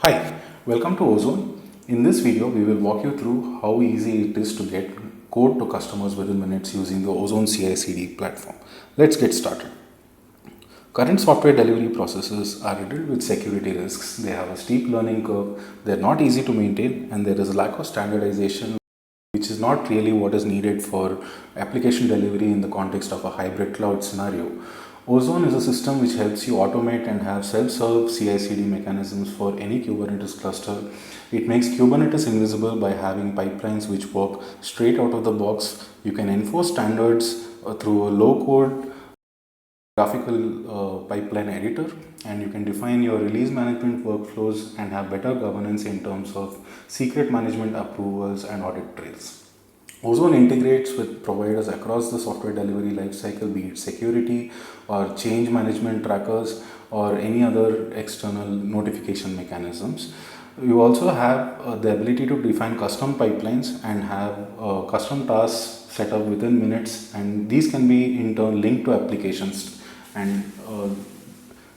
Hi, welcome to Ozone. In this video, we will walk you through how easy it is to get code to customers within minutes using the Ozone CICD platform. Let's get started. Current software delivery processes are riddled with security risks. They have a steep learning curve, they're not easy to maintain, and there is a lack of standardization, which is not really what is needed for application delivery in the context of a hybrid cloud scenario. Ozone is a system which helps you automate and have self-serve CI/CD mechanisms for any Kubernetes cluster. It makes Kubernetes invisible by having pipelines which work straight out of the box. You can enforce standards through a low-code graphical pipeline editor, and you can define your release management workflows and have better governance in terms of secret management approvals and audit trails. Ozone integrates with providers across the software delivery lifecycle, be it security or change management trackers or any other external notification mechanisms. You also have the ability to define custom pipelines and have custom tasks set up within minutes, and these can be in turn linked to applications and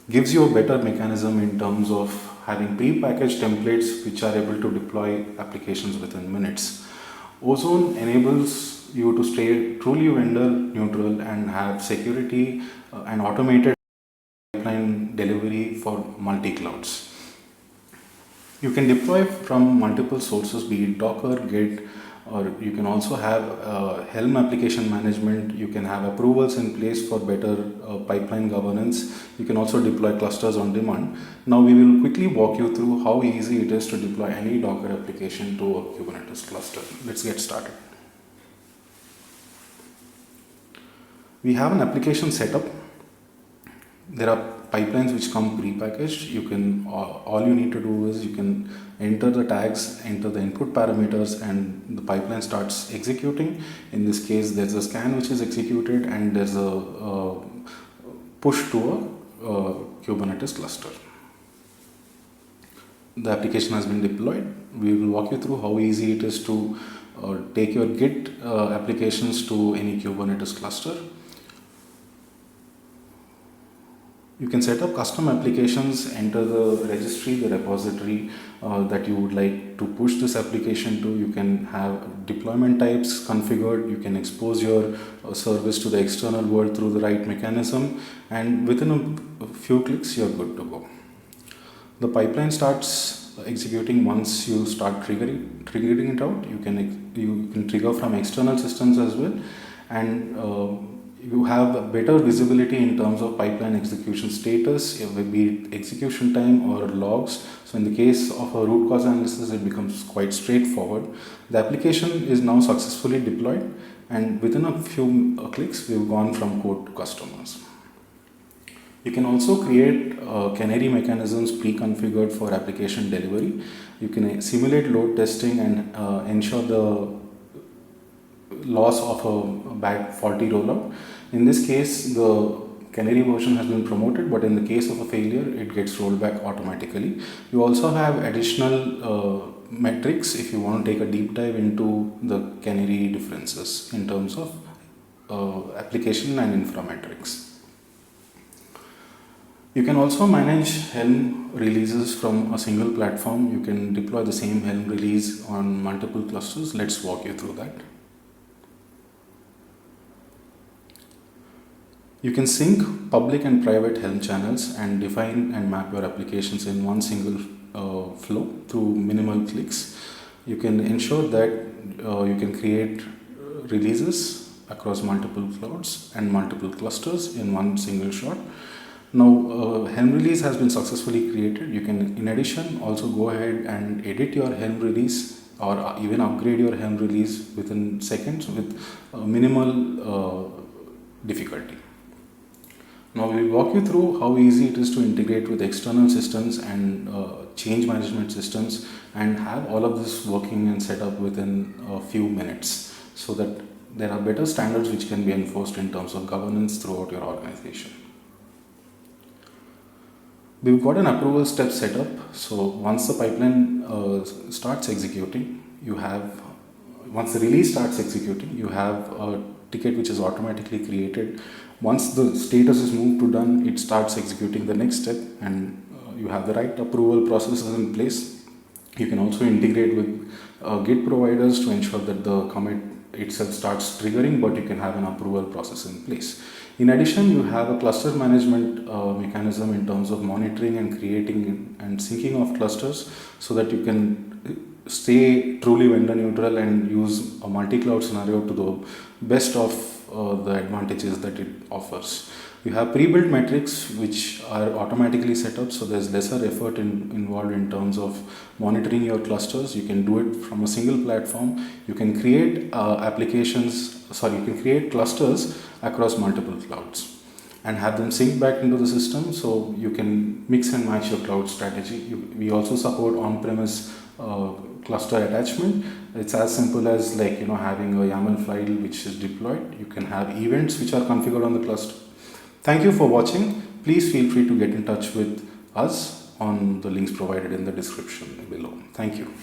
gives you a better mechanism in terms of having pre-packaged templates which are able to deploy applications within minutes. Ozone enables you to stay truly vendor neutral and have security and automated pipeline delivery for multi-clouds. You can deploy from multiple sources, be it Docker, Git, or you can also have Helm application management. You can have approvals in place for better pipeline governance. You can also deploy clusters on demand. Now we will quickly walk you through how easy it is to deploy any Docker application to a Kubernetes cluster. Let's get started. We have an application setup. There are pipelines which come pre-packaged. You can all you need to do is you can enter the tags, enter the input parameters, and the pipeline starts executing. In this case, there's a scan which is executed, and there's a push to a Kubernetes cluster. The application has been deployed. We will walk you through how easy it is to take your Git applications to any Kubernetes cluster. You can set up custom applications, enter the registry, the repository that you would like to push this application to. You can have deployment types configured. You can expose your service to the external world through the right mechanism, and within a few clicks, you're good to go. The pipeline starts executing once you start triggering it out. You can trigger from external systems as well, and you have better visibility in terms of pipeline execution status, be it execution time or logs. So in the case of a root cause analysis, it becomes quite straightforward. The application is now successfully deployed, and within a few clicks, we've gone from code to customers. You can also create canary mechanisms pre-configured for application delivery. You can simulate load testing and ensure the loss of a bad faulty rollout. In this case, the canary version has been promoted, but in the case of a failure, it gets rolled back automatically. You also have additional metrics if you want to take a deep dive into the canary differences in terms of application and infra metrics. You can also manage Helm releases from a single platform. You can deploy the same Helm release on multiple clusters. Let's walk you through that. You can sync public and private Helm channels and define and map your applications in one single flow through minimal clicks. You can ensure that you can create releases across multiple clouds and multiple clusters in one single shot. Now, Helm release has been successfully created. You can, in addition, also go ahead and edit your Helm release or even upgrade your Helm release within seconds with minimal difficulty. Now we will walk you through how easy it is to integrate with external systems and change management systems and have all of this working and set up within a few minutes, so that there are better standards which can be enforced in terms of governance throughout your organization. We've got an approval step set up. So once the pipeline starts executing, once the release starts executing, you have a ticket which is automatically created. Once the status is moved to done, it starts executing the next step, and you have the right approval processes in place. You can also integrate with Git providers to ensure that the commit itself starts triggering, but you can have an approval process in place. In addition, you have a cluster management mechanism in terms of monitoring and creating and syncing of clusters, so that you can stay truly vendor neutral and use a multi-cloud scenario to the best of the advantages that it offers. You have pre-built metrics which are automatically set up, so there's lesser effort involved in terms of monitoring your clusters. You can do it from a single platform. You can create you can create clusters across multiple clouds and have them sync back into the system, so you can mix and match your cloud strategy. We also support on-premise cluster attachment. It's as simple as having a YAML file which is deployed. You can have events which are configured on the cluster. Thank you for watching. Please feel free to get in touch with us on the links provided in the description below. Thank you.